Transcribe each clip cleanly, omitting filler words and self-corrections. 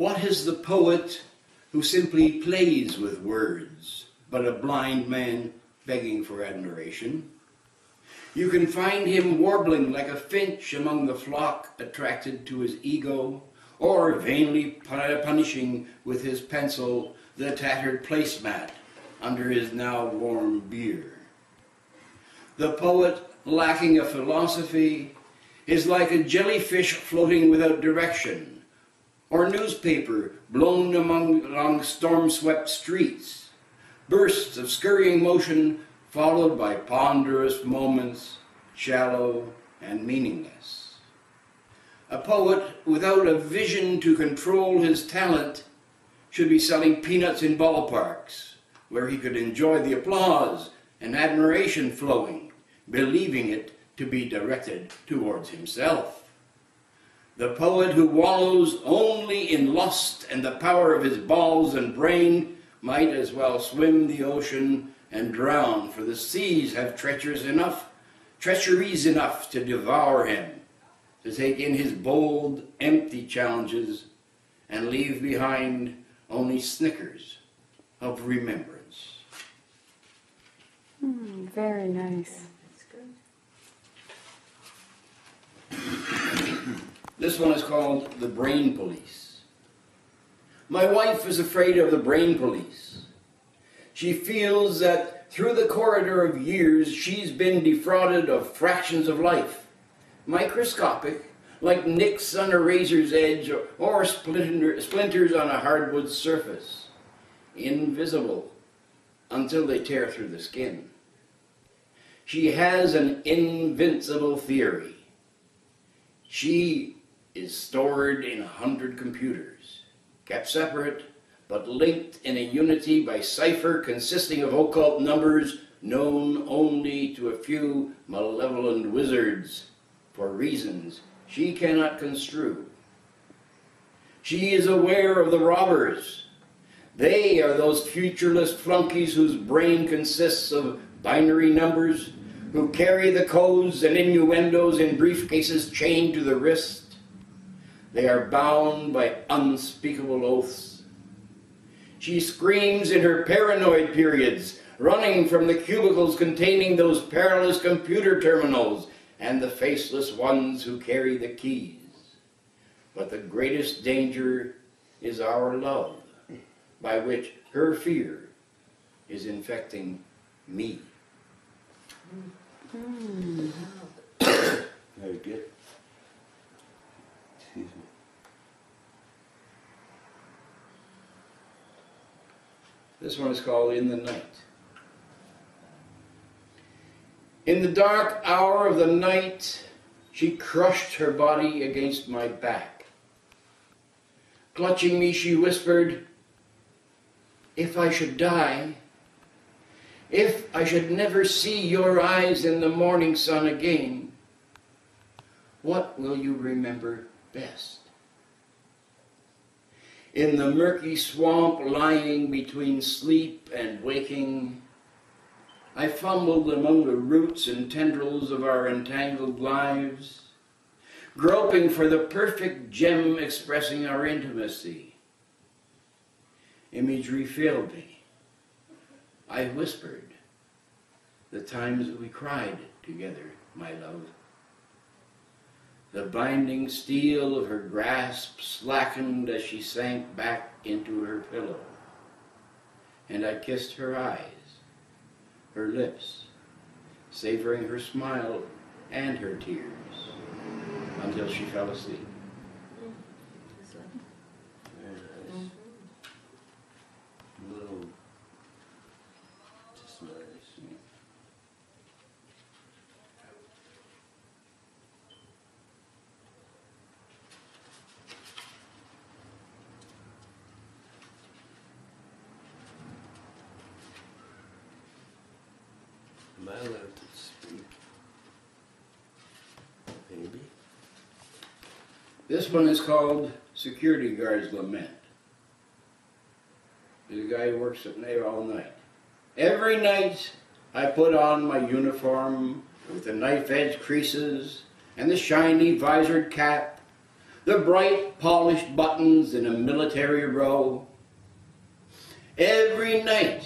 What is the poet who simply plays with words, but a blind man begging for admiration? You can find him warbling like a finch among the flock attracted to his ego, or vainly punishing with his pencil the tattered placemat under his now warm beer. The poet, lacking a philosophy, is like a jellyfish floating without direction, or newspaper blown along storm-swept streets, bursts of scurrying motion followed by ponderous moments, shallow and meaningless. A poet without a vision to control his talent should be selling peanuts in ballparks, where he could enjoy the applause and admiration flowing, believing it to be directed towards himself. The poet who wallows only in lust and the power of his balls and brain might as well swim the ocean and drown, for the seas have treacheries enough to devour him, to take in his bold, empty challenges and leave behind only snickers of remembrance. Very nice. This one is called The Brain Police. My wife is afraid of the brain police. She feels that through the corridor of years she's been defrauded of fractions of life, microscopic, like nicks on a razor's edge or splinters on a hardwood surface, invisible until they tear through the skin. She has an invincible theory. She is stored in 100 computers, kept separate, but linked in a unity by cipher consisting of occult numbers known only to a few malevolent wizards for reasons she cannot construe. She is aware of the robbers. They are those futureless flunkies whose brain consists of binary numbers, who carry the codes and innuendos in briefcases chained to the wrist. They are bound by unspeakable oaths. She screams in her paranoid periods, running from the cubicles containing those perilous computer terminals and the faceless ones who carry the keys. But the greatest danger is our love, by which her fear is infecting me. Very good. Excuse me. This one is called In the Night. In the dark hour of the night, she crushed her body against my back. Clutching me, she whispered, "If I should die, if I should never see your eyes in the morning sun again, what will you remember best?" In the murky swamp lying between sleep and waking, I fumbled among the roots and tendrils of our entangled lives, groping for the perfect gem expressing our intimacy. Imagery failed me. I whispered, "The times we cried together, my love." The binding steel of her grasp slackened as she sank back into her pillow, and I kissed her eyes, her lips, savoring her smile and her tears, until she fell asleep. Very nice. Little, just nice. Am I allowed to speak? Maybe. This one is called Security Guard's Lament. There's a guy who works up there all night. Every night I put on my uniform with the knife-edge creases and the shiny visored cap, the bright polished buttons in a military row. Every night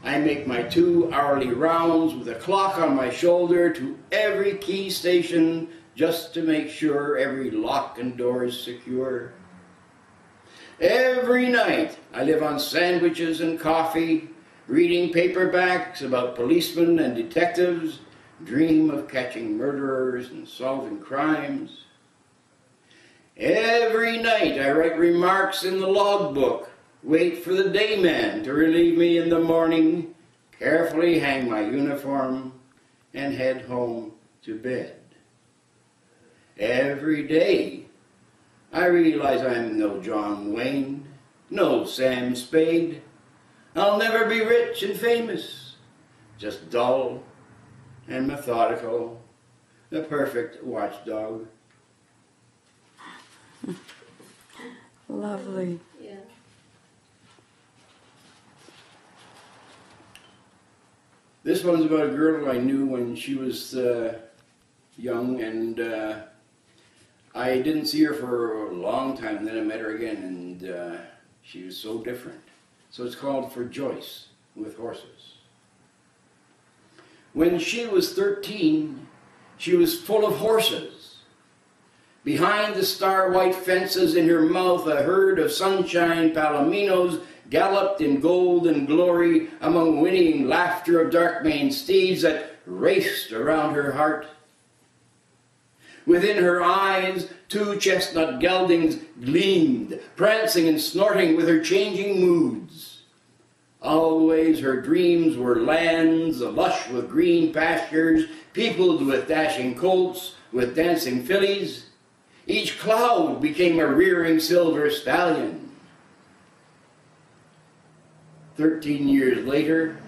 I make my 2 hourly rounds with a clock on my shoulder to every key station just to make sure every lock and door is secure. Every night I live on sandwiches and coffee, reading paperbacks about policemen and detectives, dream of catching murderers and solving crimes. Every night I write remarks in the logbook, wait for the dayman to relieve me in the morning, carefully hang my uniform, and head home to bed. Every day I realize I'm no John Wayne, no Sam Spade. I'll never be rich and famous, just dull and methodical, the perfect watchdog. Lovely. Yeah. This one's about a girl I knew when she was young, and I didn't see her for a long time, and then I met her again, and she was so different. So it's called For Joyce with Horses. When she was 13, she was full of horses. Behind the star-white fences, in her mouth a herd of sunshine palominos galloped in gold and glory among whinnying laughter of dark-maned steeds that raced around her heart. Within her eyes, 2 chestnut geldings gleamed, prancing and snorting with her changing moods. Always her dreams were lands lush with green pastures, peopled with dashing colts, with dancing fillies. Each cloud became a rearing silver stallion. 13 years later,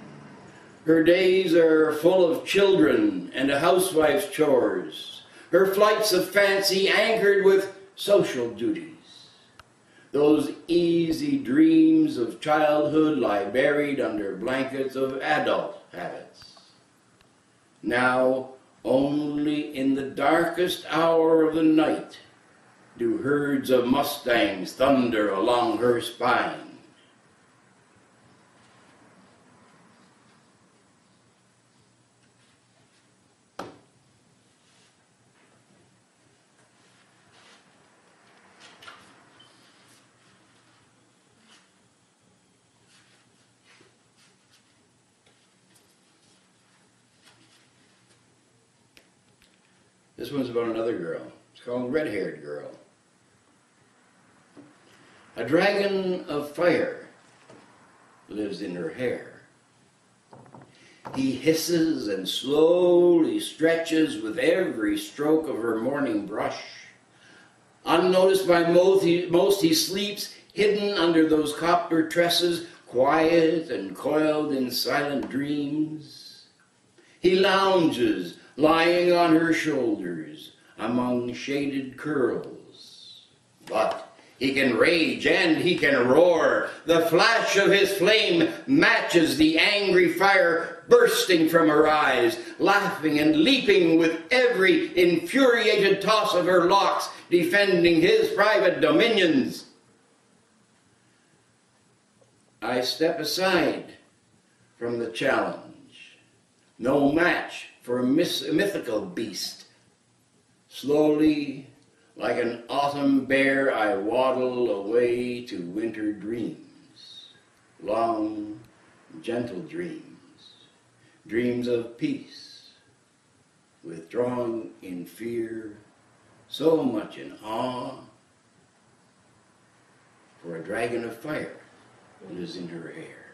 her days are full of children and a housewife's chores, her flights of fancy anchored with social duties. Those easy dreams of childhood lie buried under blankets of adult habits. Now, only in the darkest hour of the night do herds of mustangs thunder along her spine. This one's about another girl. It's called Red-Haired Girl. A dragon of fire lives in her hair. He hisses and slowly stretches with every stroke of her morning brush. Unnoticed by most, he sleeps hidden under those copper tresses, quiet and coiled in silent dreams. He lounges, lying on her shoulders among shaded curls. But he can rage and he can roar. The flash of his flame matches the angry fire bursting from her eyes, laughing and leaping with every infuriated toss of her locks, defending his private dominions. I step aside from the challenge. No match for a mythical beast. Slowly, like an autumn bear, I waddle away to winter dreams. Long, gentle dreams. Dreams of peace. Withdrawn in fear, so much in awe. For a dragon of fire lives in her hair.